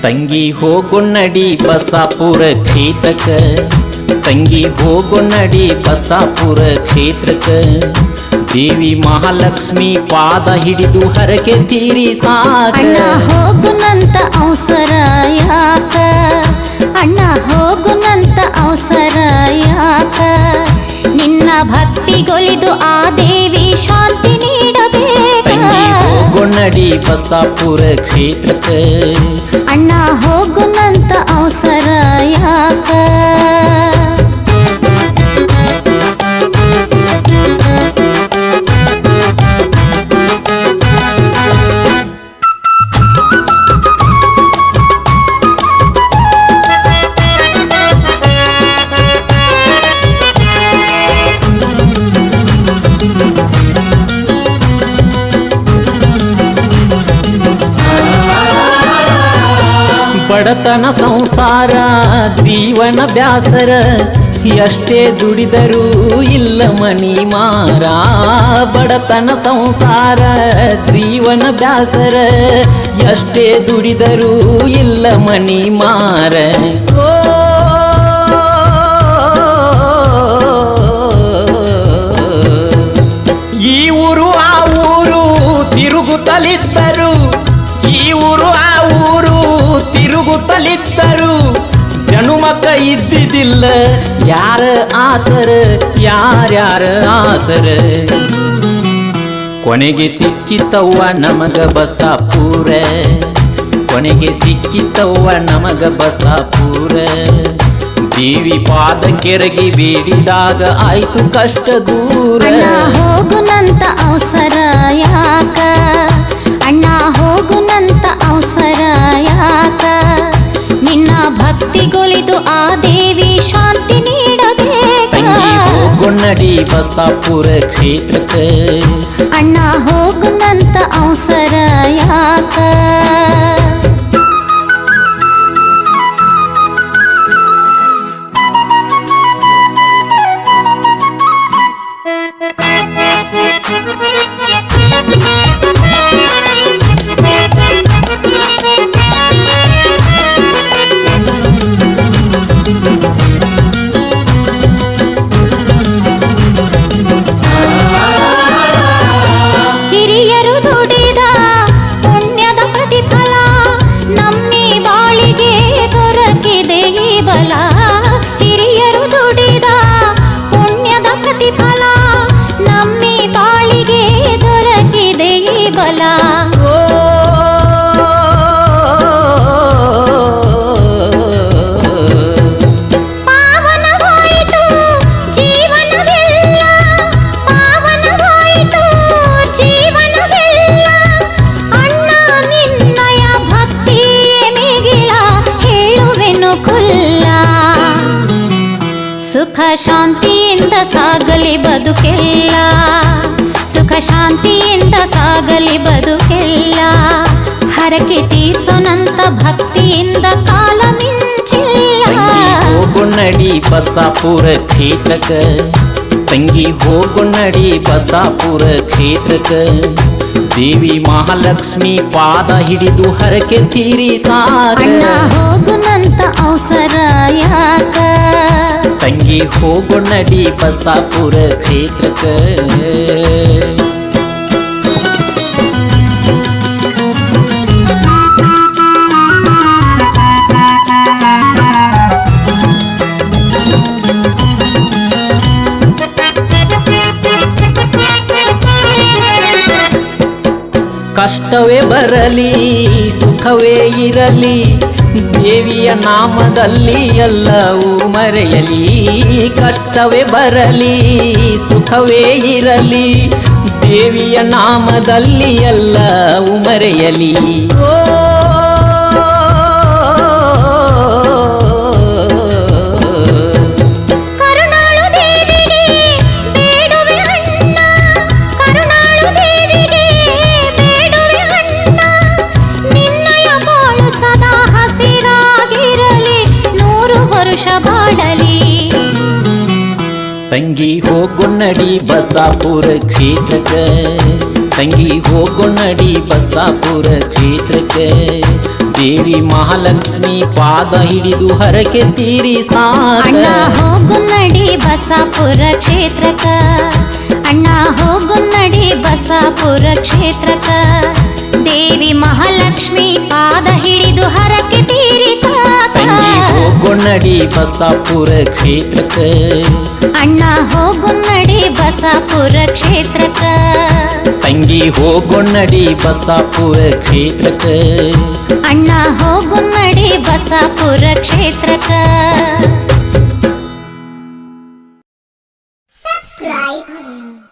ತಂಗಿ ಹೋಗೊನ್ನಡಿ ಬಸಾಪುರ ಕ್ಷೇತ್ರಕ ತಂಗಿ ಹೋಗೊನ್ನಡಿ ಬಸಾಪುರ ಕ್ಷೇತ್ರಕ ದೇವಿ ಮಹಾಲಕ್ಷ್ಮಿ ಪಾದ ಹಿಡಿದು ಹರಕೆ ತೀರಿಸಾಕ ಅಣ್ಣ ಹೋಗುನಂತ ಅವಸರ ಯಾಕ ಅಣ್ಣ ಹೋಗುನಂತ ಅವಸರ ಯಾಕ ನಿನ್ನ ಭಕ್ತಿಗೊಲಿದು ಆ ದೇವಿ ಶಾಂತಿ ನೀಡಬೇಕ ತಂಗಿ ಹೋಗೊನ್ನಡಿ ಬಸಾಪುರ ಕ್ಷೇತ್ರಕ ಅಣ್ಣ ಹೋಗುನಂತ ಅವಸರ ಯಾಕ ಬಡತನ ಸಂಸಾರ ಜೀವನ ಬ್ಯಾಸರ ಎಷ್ಟೇ ದುಡಿದರೂ ಇಲ್ಲ ಮನಿ ಮಾರ ಬಡತನ ಸಂಸಾರ ಜೀವನ ಬ್ಯಾಸರ ಎಷ್ಟೇ ದುಡಿದರೂ ಇಲ್ಲ ಮನಿ ಮಾರ ಈ ಊರು ಆ ಊರು ತಿರುಗುತ್ತಲಿದ್ದರು ಈ ಊರು ಆ ಊರು ತಿರುಗುತ್ತಲಿದ್ದರು ಜನುಮಕ ಇದ್ದಿದ್ದಿಲ್ಲ ಯಾರ ಆಸರ ಯಾರ್ಯಾರ ಆಸರ ಕೊನೆಗೆ ಸಿಕ್ಕಿತವ್ವ ನಮಗ ಬಸಾಪುರ ಕೊನೆಗೆ ಸಿಕ್ಕಿತವ್ವ ನಮಗ ಬಸಾಪುರ ದೇವಿ ಪಾದ ಕೆರಗಿ ಬೇಡಿದಾಗ ಆಯ್ತು ಕಷ್ಟ ದೂರ ಅಣ್ಣ ಹೋಗುನಂತ ಅವಸರ ಯಾಕ ಅಣ್ಣ ಹೋಗುನಂತ ಅವಸರ ಯಾಕ ನಿನ್ನ ಭಕ್ತಿಗೊಲಿದು ಆ ದೇವಿ ಶಾಂತಿ ನೀಡಬೇಕ ತಂಗಿ ಹೋಗೊನ್ನಡಿ ಬಸಾಪುರ ಕ್ಷೇತ್ರಕ ಅಣ್ಣ ಹೋಗುನಂತ ಅವಸರ ಯಾಕ ಹಿರಿಯರು ದುಡಿದ ಪುಣ್ಯದ ಪ್ರತಿಫಲ ನಮ್ಮಿ ಬಾಳಿಗೆ ದೊರಕಿದೆ ಈ ಬಲ ಹಿರಿಯರು ದುಡಿದ ಪುಣ್ಯದ ಪ್ರತಿಫಲ ನಮ್ಮಿ ಬಾಳಿಗೆ ದೊರಕಿದೆ ಈ ಬಲ ಪಾವನವಾಯಿತು ಜೀವನವೆಲ್ಲ ಪಾವನವಾಯಿತು ಜೀವನವೆಲ್ಲ ಅಣ್ಣ ನಿನ್ನಯ ಭಕ್ತಿಯೇ ಮಿಗಿಲ ಹೇಳುವೆನು ಖುಲ್ಲ ಸುಖ ಶಾಂತಿಯಿಂದ ಸಾಗಲಿ ಬದುಕೆಲ್ಲ ಸುಖ ಶಾಂತಿಯಿಂದ ಸಾಗಲಿ ಬದುಕೆಲ್ಲ ಹರಕೆ ತೀರ್ಸೋನಂತ ಭಕ್ತಿಯಿಂದ ಕಾಲ ಮಿಂಚಿಲ್ಲ ತಂಗಿ ಹೋಗೊನ್ನಡಿ ಬಸಾಪುರ ಕ್ಷೇತ್ರಕ ತಂಗಿ ಹೋಗೊನ್ನಡಿ ಬಸಾಪುರ ಕ್ಷೇತ್ರಕ ದೇವಿ ಮಹಾಲಕ್ಷ್ಮಿ ಪಾದ ಹಿಡಿದು ಹರಕೆ ತೀರಿಸಾಕ ಅಣ್ಣ ಹೋಗುನಂತ ಅವಸರ ಯಾಕ ತಂಗಿ ಹೋಗೊನ್ನಡಿ ಬಸಾಪುರ ಕ್ಷೇತ್ರಕ ಕಷ್ಟವೇ ಬರಲಿ ಸುಖವೇ ಇರಲಿ ದೇವಿಯ ನಾಮದಲ್ಲಿ ಎಲ್ಲವೂ ಮರೆಯಲಿ ಕಷ್ಟವೇ ಬರಲಿ ಸುಖವೇ ಇರಲಿ ದೇವಿಯ ನಾಮದಲ್ಲಿ ಎಲ್ಲವೂ ಮರೆಯಲಿ ಕರುಣಾಳು ದೇವಿಗೆ ಬೇಡುವೆ ಅಣ್ಣ ಕರುಣಾಳು ದೇವಿಗೆ ಬೇಡುವೆ ಅಣ್ಣ ನಿನ್ನಯ ಬಾಳು ಸದಾ ಹಸಿರಾಗಿರಲಿ 100 ವರುಷ ಬಾಳಲಿ ತಂಗಿ ಹೋಗೊನ್ನಡಿ ಬಸಾಪುರ ಕ್ಷೇತ್ರಕ ತಂಗಿ ಹೋಗೊನ್ನಡಿ ಬಸಾಪುರ ಕ್ಷೇತ್ರಕ್ಕೆ ದೇವಿ ಮಹಾಲಕ್ಷ್ಮಿ ಪಾದ ಹಿಡಿದು ಹರಕೆ ತೀರಿ ಸಾಕ ಅಣ್ಣ ಹೋಗು ನಡಿ ಬಸಾಪುರ ಕ್ಷೇತ್ರಕ್ಕ ಅಣ್ಣ ಹೋಗು ನಡಿ ಬಸಾಪುರ ಕ್ಷೇತ್ರಕ್ಕ ದೇವಿ ಮಹಾಲಕ್ಷ್ಮಿ ಪಾದ ಹಿಡಿದು ಹರಕೆ ತೀರಿ ಸಾಕ ತಂಗಿ ಹೋಗು ನಡಿ ಬಸಾಪುರ ಕ್ಷೇತ್ರಕ್ಕ ಅಣ್ಣ ಹೋಗು ನಡಿ ಬಸಾಪುರ ಕ್ಷೇತ್ರಕ್ಕ ತಂಗಿ ಹೋಗು ನಡಿ ಬಸಾಪುರ ಕ್ಷೇತ್ರಕ್ಕ ಅಣ್ಣ ಹೋಗು ನಡಿ ಬಸಾಪುರ ಕ್ಷೇತ್ರಕ್ಕ Subscribe